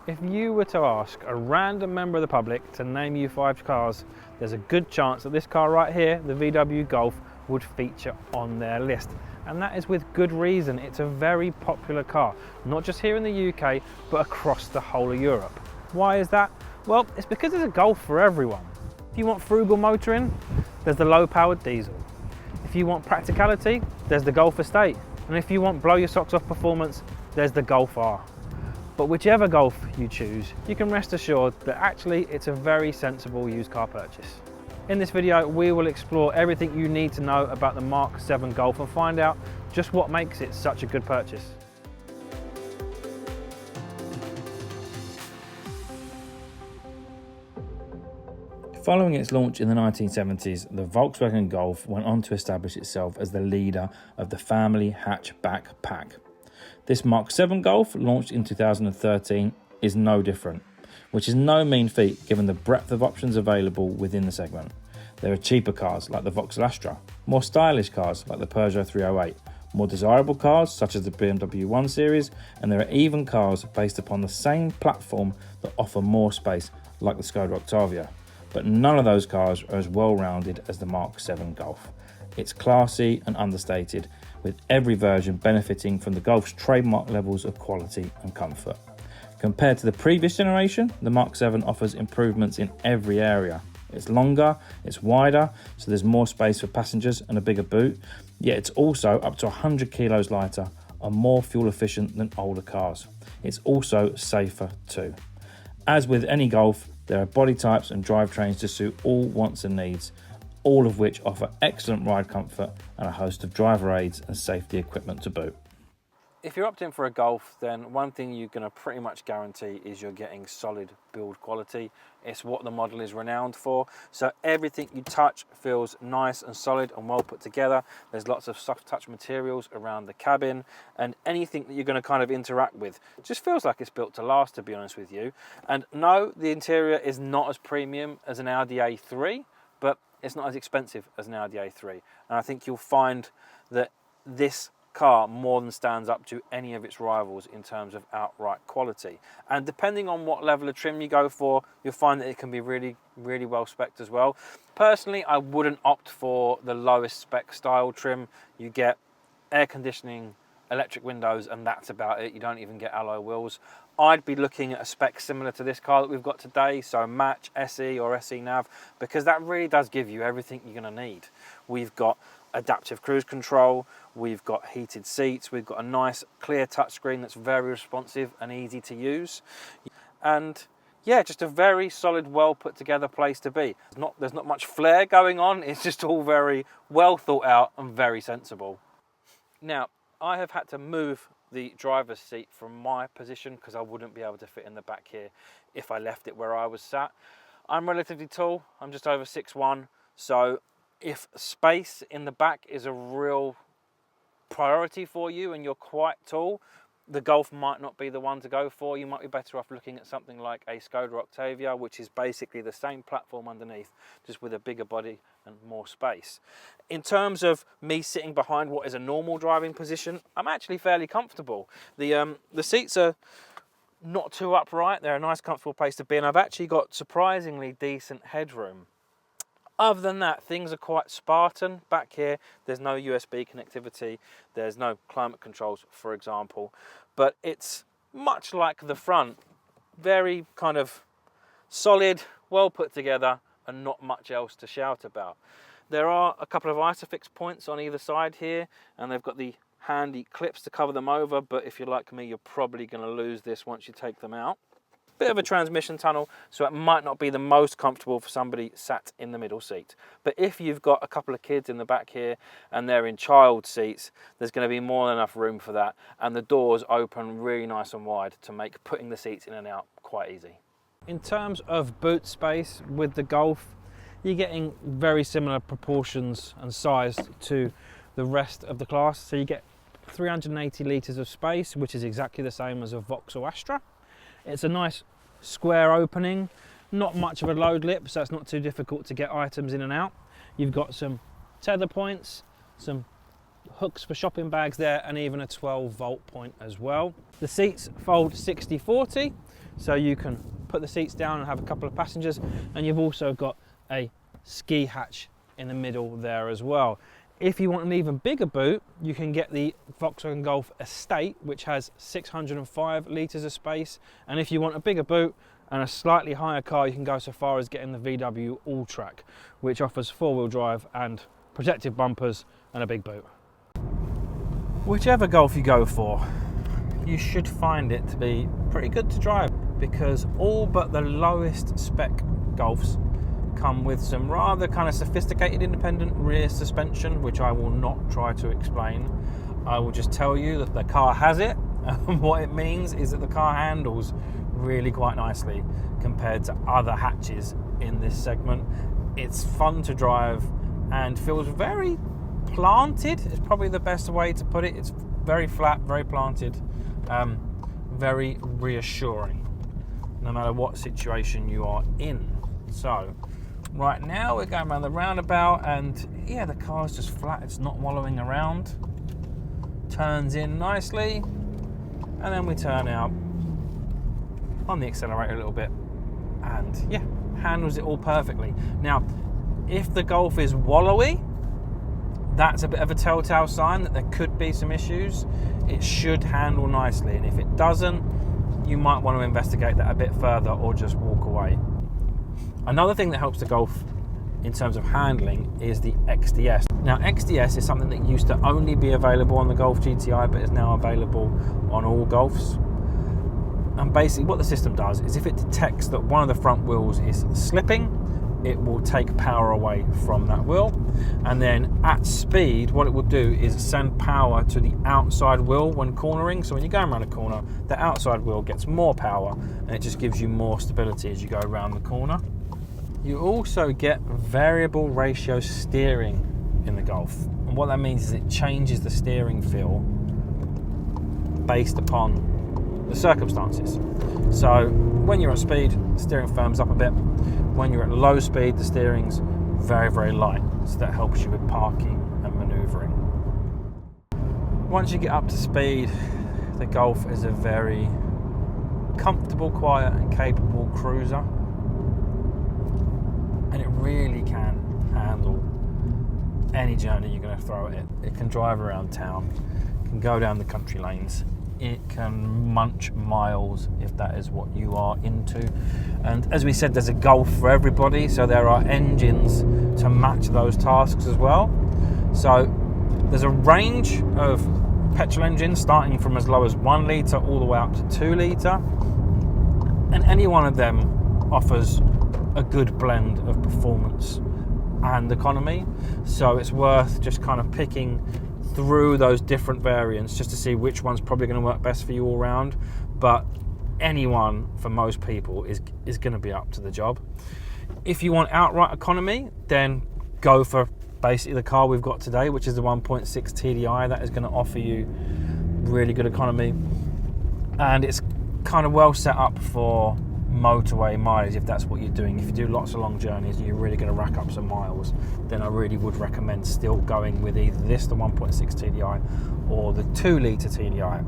If you were to ask a random member of the public to name you 5 cars, there's a good chance that this car right here, the VW Golf, would feature on their list. And that is with good reason. It's a very popular car, not just here in the UK, but across the whole of Europe. Why is that? Well, it's because there's a Golf for everyone. If you want frugal motoring, there's the low-powered diesel. If you want practicality, there's the Golf Estate. And if you want blow your socks off performance, there's the Golf R. But whichever Golf you choose, you can rest assured that actually it's a very sensible used car purchase. In this video, we will explore everything you need to know about the Mk7 Golf and find out just what makes it such a good purchase. Following its launch in the 1970s, the Volkswagen Golf went on to establish itself as the leader of the family hatchback pack. This Mk7 Golf, launched in 2013, is no different, which is no mean feat given the breadth of options available within the segment. There are cheaper cars like the Vauxhall Astra, more stylish cars like the Peugeot 308, more desirable cars such as the BMW 1 Series, and there are even cars based upon the same platform that offer more space like the Skoda Octavia. But none of those cars are as well-rounded as the Mk7 Golf. It's classy and understated, with every version benefiting from the Golf's trademark levels of quality and comfort. Compared to the previous generation, the Mk7 offers improvements in every area. It's longer, it's wider, so there's more space for passengers and a bigger boot, yet it's also up to 100 kilos lighter and more fuel efficient than older cars. It's also safer too. As with any Golf, there are body types and drivetrains to suit all wants and needs, all of which offer excellent ride comfort and a host of driver aids and safety equipment to boot. If you're opting for a Golf, then one thing you're going to pretty much guarantee is you're getting solid build quality. It's what the model is renowned for. So everything you touch feels nice and solid and well put together. There's lots of soft touch materials around the cabin, and anything that you're going to kind of interact with just feels like it's built to last, to be honest with you. And no, the interior is not as premium as an Audi A3, but it's not as expensive as an Audi A3. And I think you'll find that this car more than stands up to any of its rivals in terms of outright quality. And depending on what level of trim you go for, you'll find that it can be really well spec'd as well. Personally, I wouldn't opt for the lowest spec style trim. You get air conditioning, electric windows, and that's about it. You don't even get alloy wheels. I'd be looking at a spec similar to this car that we've got today, so Match, SE or SE Nav, because that really does give you everything you're going to need. We've got adaptive cruise control, we've got heated seats, we've got a nice clear touchscreen that's very responsive and easy to use, and yeah, just a very solid, well put together place to be. There's not much flair going on, it's just all very well thought out and very sensible. Now, I have had to move the driver's seat from my position because I wouldn't be able to fit in the back here if I left it where I was sat. I'm relatively tall, I'm just over 6'1", so if space in the back is a real priority for you and you're quite tall, the Golf might not be the one to go for. You might be better off looking at something like a Skoda Octavia, which is basically the same platform underneath, just with a bigger body and more space. In terms of me sitting behind what is a normal driving position, I'm actually fairly comfortable. The seats are not too upright, they're a nice comfortable place to be, and I've actually got surprisingly decent headroom. Other than that, things are quite Spartan. Back here, there's no USB connectivity, there's no climate controls, for example, but it's much like the front, very kind of solid, well put together, and not much else to shout about. There are a couple of ISOFIX points on either side here, and they've got the handy clips to cover them over, but if you're like me, you're probably going to lose this once you take them out. Bit of a transmission tunnel, so it might not be the most comfortable for somebody sat in the middle seat. But if you've got a couple of kids in the back here and they're in child seats, there's going to be more than enough room for that, and the doors open really nice and wide to make putting the seats in and out quite easy. In terms of boot space with the Golf, you're getting very similar proportions and size to the rest of the class. So you get 380 litres of space, which is exactly the same as a Vauxhall Astra. It's a nice square opening, not much of a load lip, so it's not too difficult to get items in and out. You've got some tether points, some hooks for shopping bags there, and even a 12-volt point as well. The seats fold 60/40, so you can put the seats down and have a couple of passengers, and you've also got a ski hatch in the middle there as well. If you want an even bigger boot, you can get the Volkswagen Golf Estate, which has 605 litres of space, and if you want a bigger boot and a slightly higher car, you can go so far as getting the VW All-Track, which offers four-wheel drive and protective bumpers and a big boot. Whichever Golf you go for, you should find it to be pretty good to drive, because all but the lowest spec Golfs come with some rather kind of sophisticated independent rear suspension, which I will not try to explain. I will just tell you that the car has it, and what it means is that the car handles really quite nicely compared to other hatches in this segment. It's fun to drive and feels very planted, is probably the best way to put it. It's very flat, very planted, very reassuring, no matter what situation you are in. So, right now we're going around the roundabout, and yeah, the car's just flat, it's not wallowing around. Turns in nicely, and then we turn out on the accelerator a little bit, and yeah, handles it all perfectly. Now, if the Golf is wallowy, that's a bit of a telltale sign that there could be some issues. It should handle nicely, and if it doesn't, you might want to investigate that a bit further or just walk away. Another thing that helps the Golf in terms of handling is the XDS. Now, XDS is something that used to only be available on the Golf GTI, but is now available on all Golfs. And basically what the system does is, if it detects that one of the front wheels is slipping, it will take power away from that wheel, and then at speed what it will do is send power to the outside wheel when cornering. So when you're going around a corner, the outside wheel gets more power, and it just gives you more stability as you go around the corner. You also get variable ratio steering in the Golf, and what that means is it changes the steering feel based upon the circumstances. So when you're at speed, the steering firms up a bit. When you're at low speed, the steering's very, very light, so that helps you with parking and manoeuvring. Once you get up to speed, the Golf is a very comfortable, quiet and capable cruiser, and it really can handle any journey you're going to throw at it. It can drive around town, it can go down the country lanes, it can munch miles if that is what you are into. And as we said, there's a Golf for everybody, so there are engines to match those tasks as well. So there's a range of petrol engines starting from as low as 1 litre all the way up to 2 litre, and any one of them offers a good blend of performance and economy, so it's worth just kind of picking through those different variants just to see which one's probably going to work best for you all round. But anyone, for most people, is going to be up to the job. If you want outright economy, then go for basically the car we've got today, which is the 1.6 TDI. That is going to offer you really good economy, and it's kind of well set up for motorway mileage if that's what you're doing. If you do lots of long journeys and you're really going to rack up some miles, then I really would recommend still going with either this, the 1.6 TDI, or the 2 litre TDI.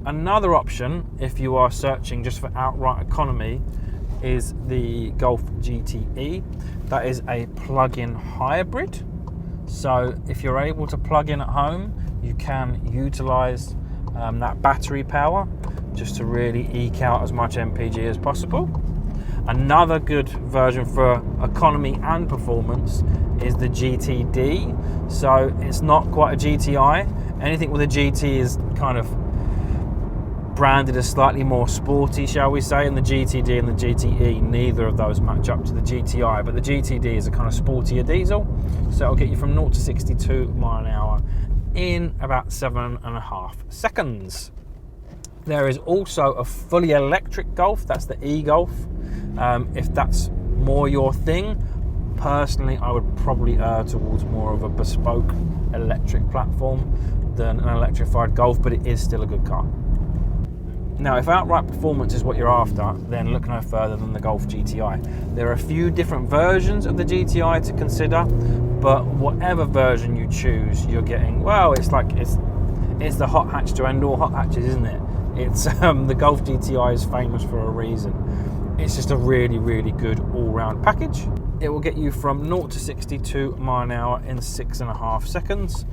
Another option, if you are searching just for outright economy, is the Golf GTE. That is a plug-in hybrid. So if you're able to plug in at home, you can utilise that battery power just to really eke out as much MPG as possible. Another good version for economy and performance is the GTD. So it's not quite a GTI. Anything with a GT is kind of branded as slightly more sporty, shall we say, and the GTD and the GTE, neither of those match up to the GTI, but the GTD is a kind of sportier diesel, so it'll get you from 0 to 62 mile an hour in about 7.5 seconds. There is also a fully electric Golf, that's the e-Golf. If that's more your thing, personally I would probably err towards more of a bespoke electric platform than an electrified Golf, but it is still a good car. Now, if outright performance is what you're after, then look no further than the Golf GTI. There are a few different versions of the GTI to consider, but whatever version you choose, you're getting, well, it's the hot hatch to end all hot hatches, isn't it? It's the Golf GTI is famous for a reason. It's just a really, really good all-round package. It will get you from 0 to 62 mile an hour in 6.5 seconds.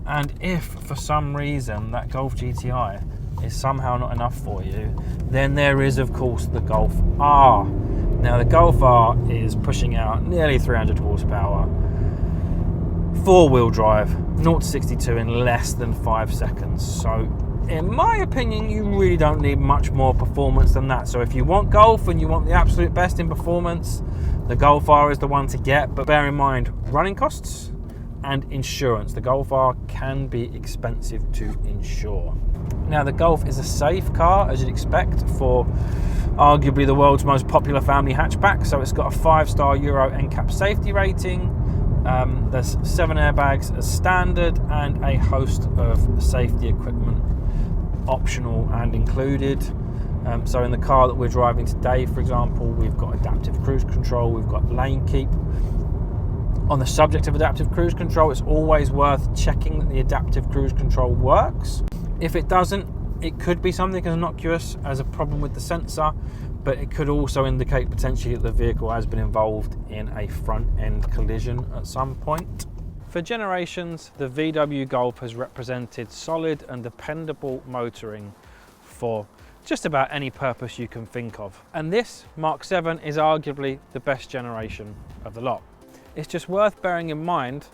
And if for some reason that Golf GTI is somehow not enough for you, then there is of course the Golf R. Now the Golf R is pushing out nearly 300 horsepower, 4-wheel drive, 0 to 62 in less than 5 seconds. So in my opinion, you really don't need much more performance than that. So if you want Golf and you want the absolute best in performance, the Golf R is the one to get. But bear in mind running costs and insurance. The Golf R can be expensive to insure. Now the Golf is a safe car, as you'd expect, for arguably the world's most popular family hatchback. So it's got a 5-star Euro NCAP safety rating. There's 7 airbags as standard and a host of safety equipment optional and included. So in the car that we're driving today, for example, we've got adaptive cruise control, we've got lane keep. On the subject of adaptive cruise control, it's always worth checking that the adaptive cruise control works. If it doesn't, it could be something as innocuous as a problem with the sensor, but it could also indicate potentially that the vehicle has been involved in a front-end collision at some point. For generations, the VW Golf has represented solid and dependable motoring for just about any purpose you can think of. And this Mk7 is arguably the best generation of the lot. It's just worth bearing in mind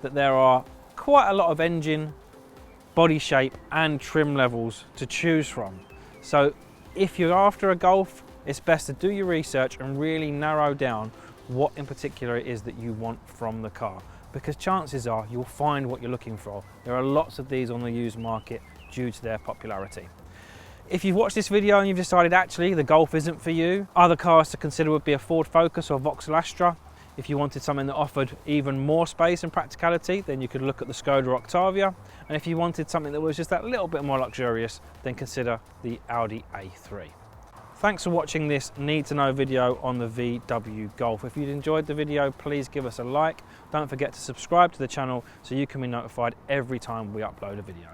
that there are quite a lot of engine, body shape and trim levels to choose from. So if you're after a Golf, it's best to do your research and really narrow down what in particular it is that you want from the car, because chances are you'll find what you're looking for. There are lots of these on the used market due to their popularity. If you've watched this video and you've decided actually the Golf isn't for you, other cars to consider would be a Ford Focus or Vauxhall Astra. If you wanted something that offered even more space and practicality, then you could look at the Skoda Octavia. And if you wanted something that was just that little bit more luxurious, then consider the Audi A3. Thanks for watching this need to know video on the VW Golf. If you'd enjoyed the video, please give us a like. Don't forget to subscribe to the channel so you can be notified every time we upload a video.